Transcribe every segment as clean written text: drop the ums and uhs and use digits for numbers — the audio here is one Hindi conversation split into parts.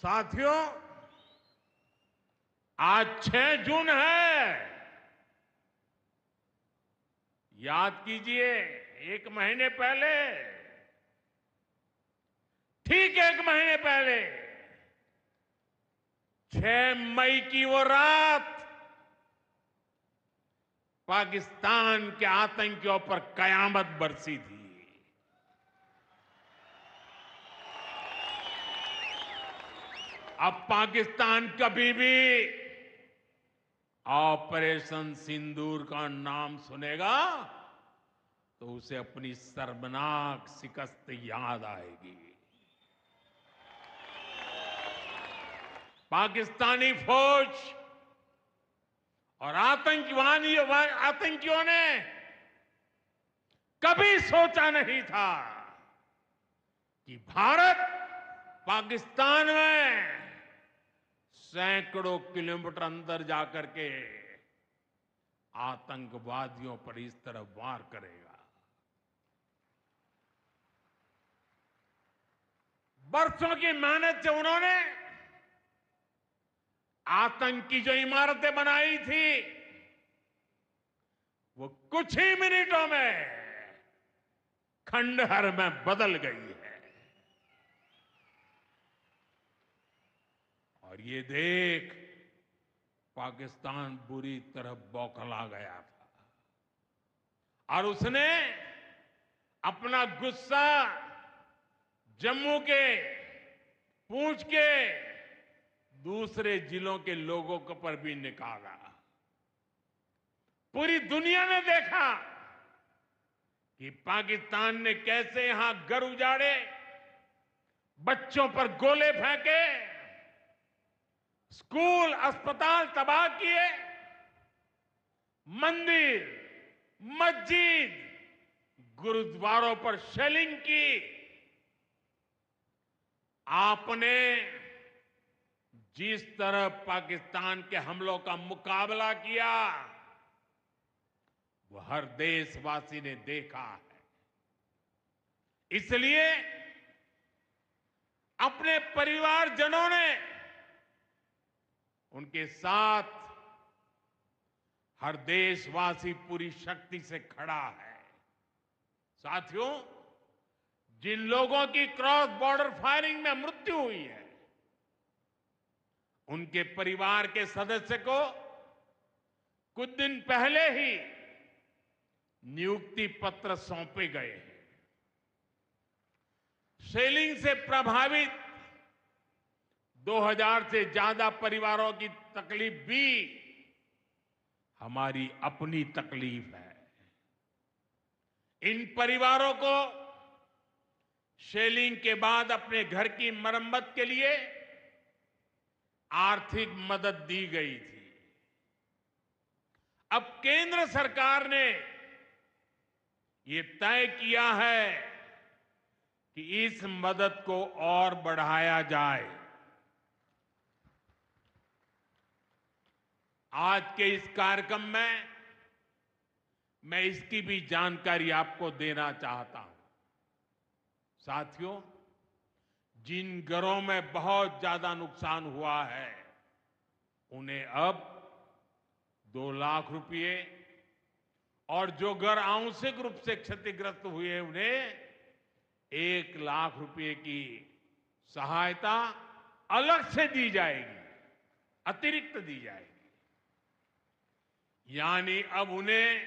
साथियों, आज 6 जून है। याद कीजिए, एक महीने पहले, ठीक एक महीने पहले 6 मई की वो रात पाकिस्तान के आतंकियों पर कयामत बरसी थी। अब पाकिस्तान कभी भी ऑपरेशन सिंदूर का नाम सुनेगा तो उसे अपनी शर्मनाक शिकस्त याद आएगी। पाकिस्तानी फौज और आतंकियों ने कभी सोचा नहीं था कि भारत पाकिस्तान में सैकड़ों किलोमीटर अंदर जाकर के आतंकवादियों पर इस तरह वार करेगा। बरसों की मेहनत से उन्होंने आतंक की जो इमारतें बनाई थी वो कुछ ही मिनटों में खंडहर में बदल गई है। और ये देख पाकिस्तान बुरी तरह बौखला गया था और उसने अपना गुस्सा जम्मू के, पूंछ के दूसरे जिलों के लोगों के पर भी निकाला। पूरी दुनिया ने देखा कि पाकिस्तान ने कैसे यहां घर उजाड़े, बच्चों पर गोले फेंके, स्कूल, अस्पताल तबाह किए, मंदिर, मस्जिद, गुरुद्वारों पर शेलिंग की। आपने जिस तरह पाकिस्तान के हमलों का मुकाबला किया वो हर देशवासी ने देखा है। इसलिए अपने परिवारजनों ने उनके साथ हर देशवासी पूरी शक्ति से खड़ा है। साथियों, जिन लोगों की क्रॉस बॉर्डर फायरिंग में मृत्यु हुई है उनके परिवार के सदस्य को कुछ दिन पहले ही नियुक्ति पत्र सौंपे गए हैं। शेलिंग से प्रभावित 2000 से ज्यादा परिवारों की तकलीफ भी हमारी अपनी तकलीफ है। इन परिवारों को शेलिंग के बाद अपने घर की मरम्मत के लिए आर्थिक मदद दी गई थी। अब केंद्र सरकार ने ये तय किया है कि इस मदद को और बढ़ाया जाए। आज के इस कार्यक्रम में मैं इसकी भी जानकारी आपको देना चाहता हूं। साथियों, जिन घरों में बहुत ज्यादा नुकसान हुआ है उन्हें अब 2 लाख रुपए और जो घर आंशिक रूप से क्षतिग्रस्त हुए उन्हें 1 लाख रुपए की सहायता अलग से दी जाएगी, अतिरिक्त दी जाएगी। यानी अब उन्हें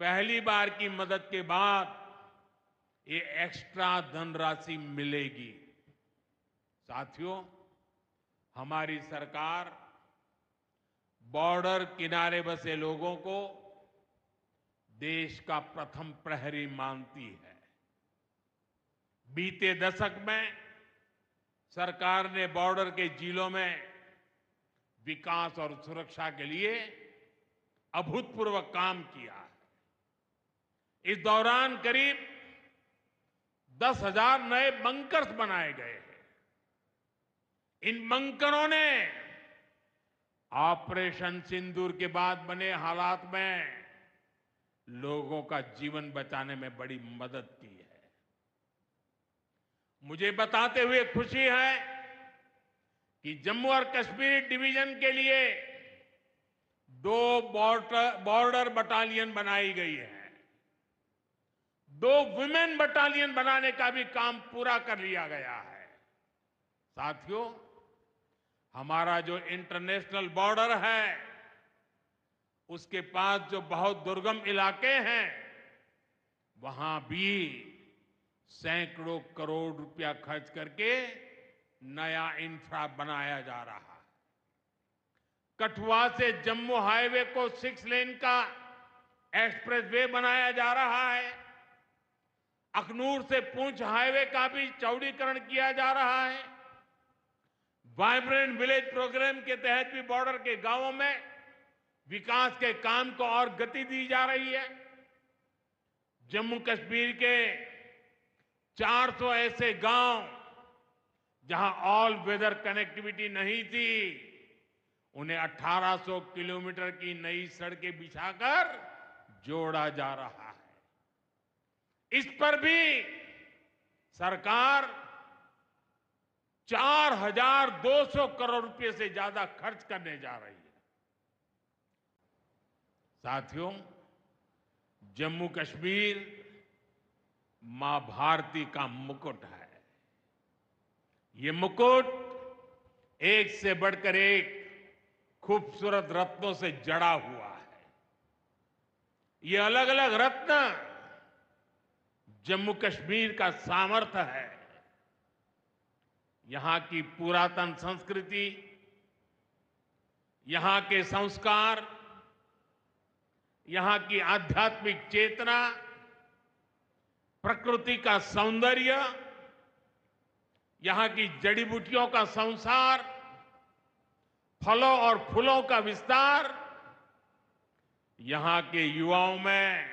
पहली बार की मदद के बाद ये एक्स्ट्रा धनराशि मिलेगी। साथियों, हमारी सरकार बॉर्डर किनारे बसे लोगों को देश का प्रथम प्रहरी मानती है। बीते दशक में सरकार ने बॉर्डर के जिलों में विकास और सुरक्षा के लिए अभूतपूर्व काम किया है। इस दौरान करीब 10,000 नए बंकर्स बनाए गए हैं। इन बंकरों ने ऑपरेशन सिंदूर के बाद बने हालात में लोगों का जीवन बचाने में बड़ी मदद की है। मुझे बताते हुए खुशी है कि जम्मू और कश्मीर डिवीजन के लिए 2 बॉर्डर बटालियन बनाई गई है। 2 वुमेन बटालियन बनाने का भी काम पूरा कर लिया गया है। साथियों, हमारा जो इंटरनेशनल बॉर्डर है, उसके पास जो बहुत दुर्गम इलाके हैं, वहां भी सैकड़ों करोड़ रुपया खर्च करके नया इंफ्रा बनाया जा रहा है। कठुआ से जम्मू हाईवे को 6 लेन का एक्सप्रेसवे बनाया जा रहा है। अखनूर से पुंछ हाईवे का भी चौड़ीकरण किया जा रहा है। वाइब्रेंट विलेज प्रोग्राम के तहत भी बॉर्डर के गांवों में विकास के काम को और गति दी जा रही है। जम्मू कश्मीर के 400 ऐसे गांव जहां ऑल वेदर कनेक्टिविटी नहीं थी, उन्हें 1800 किलोमीटर की नई सड़कें बिछाकर जोड़ा जा रहा है। इस पर भी सरकार 4200 करोड़ रुपए से ज्यादा खर्च करने जा रही है। साथियों, जम्मू कश्मीर मां भारती का मुकुट है। ये मुकुट एक से बढ़कर एक खूबसूरत रत्नों से जड़ा हुआ है। ये अलग अलग रत्न जम्मू कश्मीर का सामर्थ्य है। यहां की पुरातन संस्कृति, यहां के संस्कार, यहां की आध्यात्मिक चेतना, प्रकृति का सौंदर्य, यहां की जड़ी बूटियों का संसार, फलों और फूलों का विस्तार, यहां के युवाओं में,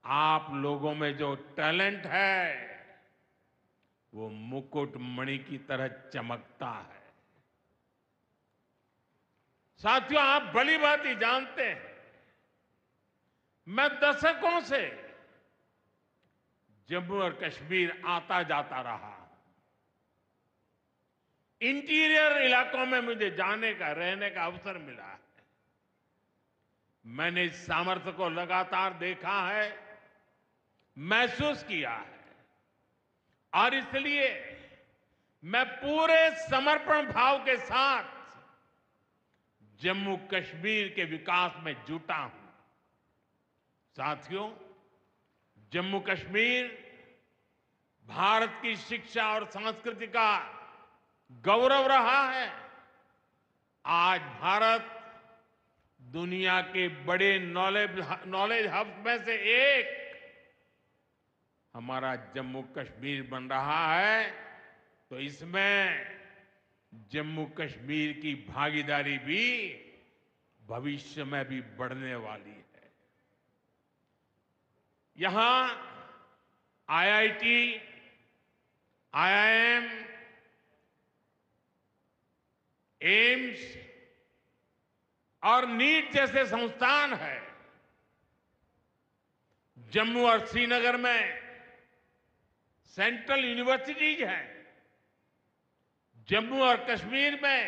आप लोगों में जो टैलेंट है, वो मुकुट मणि की तरह चमकता है। साथियों, आप भली भांति जानते हैं, मैं दशकों से जम्मू और कश्मीर आता जाता रहा। इंटीरियर इलाकों में मुझे जाने का, रहने का अवसर मिला है। मैंने इस सामर्थ्य को लगातार देखा है, महसूस किया है, और इसलिए मैं पूरे समर्पण भाव के साथ जम्मू कश्मीर के विकास में जुटा हूं। साथियों, जम्मू कश्मीर भारत की शिक्षा और संस्कृति का गौरव रहा है। आज भारत दुनिया के बड़े नॉलेज हब में से एक हमारा जम्मू कश्मीर बन रहा है, तो इसमें जम्मू कश्मीर की भागीदारी भी भविष्य में भी बढ़ने वाली है। यहां आईआईटी, आईआईएम, एम्स और नीट जैसे संस्थान हैं। जम्मू और श्रीनगर में सेंट्रल यूनिवर्सिटीज हैं। जम्मू और कश्मीर में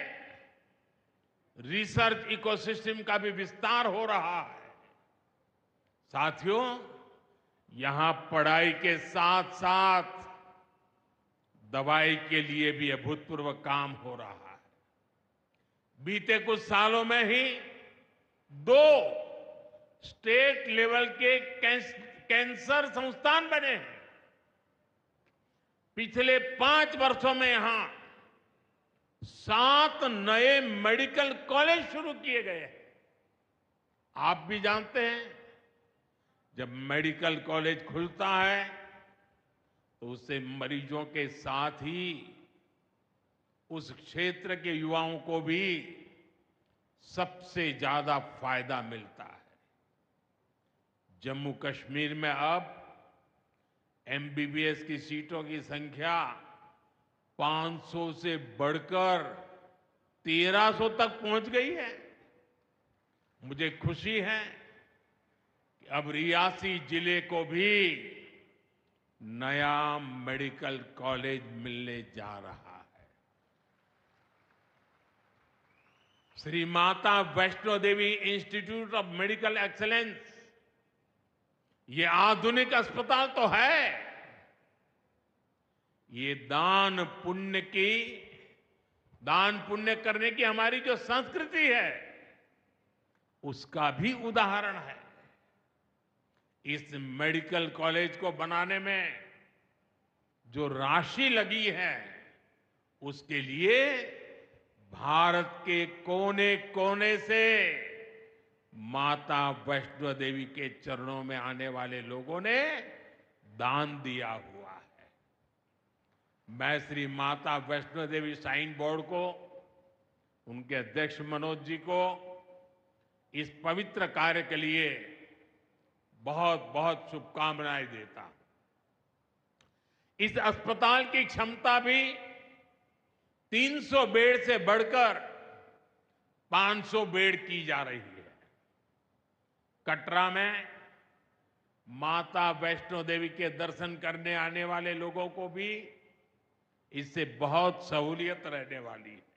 रिसर्च इकोसिस्टम का भी विस्तार हो रहा है। साथियों, यहां पढ़ाई के साथ साथ दवाई के लिए भी अभूतपूर्व काम हो रहा है। बीते कुछ सालों में ही 2 स्टेट लेवल के कैंसर संस्थान बने हैं। पिछले 5 वर्षों में यहां 7 नए मेडिकल कॉलेज शुरू किए गए हैं। आप भी जानते हैं, जब मेडिकल कॉलेज खुलता है तो उससे मरीजों के साथ ही उस क्षेत्र के युवाओं को भी सबसे ज्यादा फायदा मिलता है। जम्मू कश्मीर में अब एमबीबीएस की सीटों की संख्या 500 से बढ़कर 1300 तक पहुंच गई है। मुझे खुशी है कि अब रियासी जिले को भी नया मेडिकल कॉलेज मिलने जा रहा है। Shri Mata Vaishno Devi institute of medical excellence, ये आधुनिक अस्पताल तो है, ये दान पुण्य करने की हमारी जो संस्कृति है उसका भी उदाहरण है। इस मेडिकल कॉलेज को बनाने में जो राशि लगी है उसके लिए भारत के कोने कोने से माता वैष्णो देवी के चरणों में आने वाले लोगों ने दान दिया हुआ है। मैं श्री माता वैष्णो देवी श्राइन बोर्ड को, उनके अध्यक्ष मनोज जी को इस पवित्र कार्य के लिए बहुत बहुत शुभकामनाएं देता हूं। इस अस्पताल की क्षमता भी 300 बेड से बढ़कर 500 बेड की जा रही है। कटरा में माता वैष्णो देवी के दर्शन करने आने वाले लोगों को भी इससे बहुत सहूलियत रहने वाली है।